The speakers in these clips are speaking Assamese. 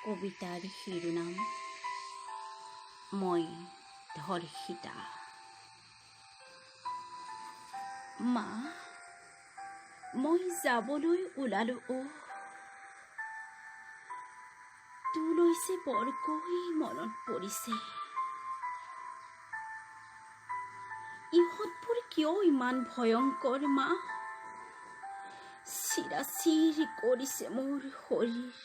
কবিতাৰ শিৰোনাম মই ধৰ্ষিতা। মা, মই যাবলৈ ওলালো তোলৈ যে বৰকৈ মনত পৰিছে। ইহঁতবোৰ কিয় ইমান ভয়ংকৰ মা? চিৰাচিৰ কৰিছে মোৰ শৰীৰ,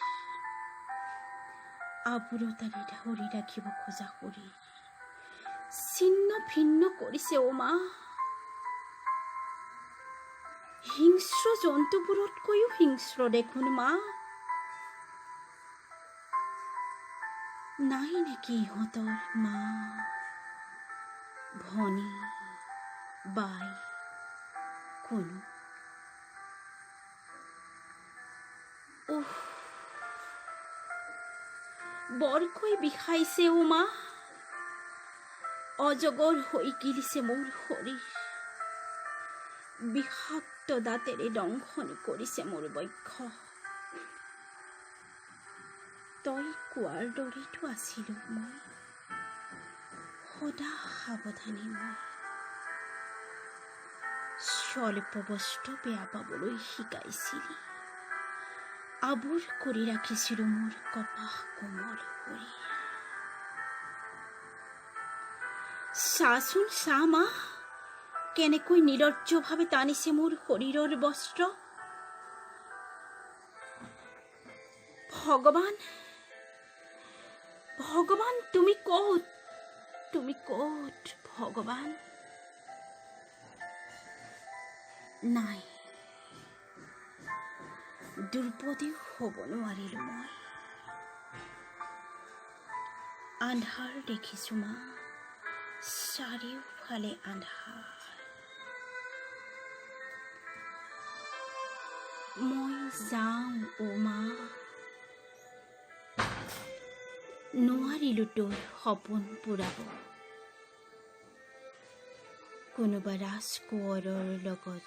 আবুৰতাৰে ধৰি ৰাখিব খোজা শৰীৰ ছিন্ন ভিন্ন কৰিছে মা। হিংস্ৰ জন্তুবোৰতকৈও হিংস্ৰ দেখোন মা। নাই নেকি ইহঁতৰ মা, ভনী, বাই কোনো? বৰকৈ বিষাইছে মা। অজগৰ হৈ গিলিছে মোৰ শৰীৰ, বিষাক্ত দাঁতেৰে দংশনি কৰিছে মোৰ বক্ষ। তই কোৱাৰ দৰেতো আছিলো মই, সদা সাৱধানী মই। স্বল্প বস্তু বেয়া পাবলৈ শিকাইছিলি, আবুৰ কৰি ৰাখিছিলো মোৰ কপাহ কোমল শৰীৰ। চাচোন চা মা, কেনেকৈ নিৰ্লজ্জভাৱে টানিছে মোৰ শৰীৰৰ বস্ত্ৰ। ভগৱান, ভগৱান তুমি ক'ত? তুমি ক'ত ভগৱান? নাই, দুৰ্বদেও হ'ব নোৱাৰিলো মই। আন্ধাৰ দেখিছো মা, চাৰিওফালে আন্ধাৰ। মই যাওঁ মা, নোৱাৰিলো তোৰ সপোন পূৰাব। কোনোবা ৰাজকোঁৱৰৰ লগত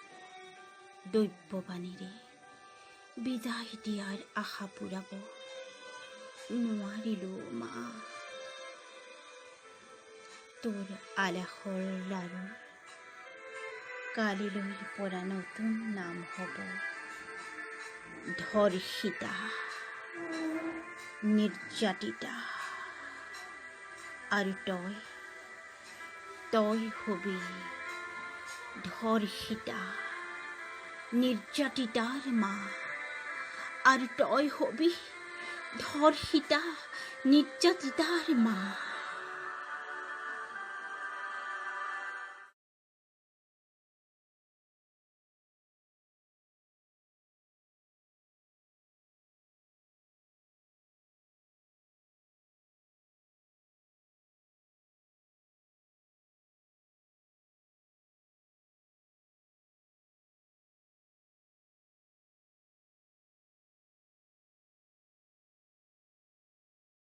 দৈব্যবাণীৰে বিদায় দিয়াৰ আশা পূৰাব নোৱাৰিলো মা। তোৰ আলাসৰ লাৰু কালিলৈ পৰা নতুন নাম হ'ব ধৰ্ষিতা, নিৰ্যাতিতা। আৰু তই হবি ধৰ্ষিতা, নিৰ্যাতিতাৰ মা। আৰু তই হবি ধৰ্ষিতা, নিৰ্যাতিতাৰ মা।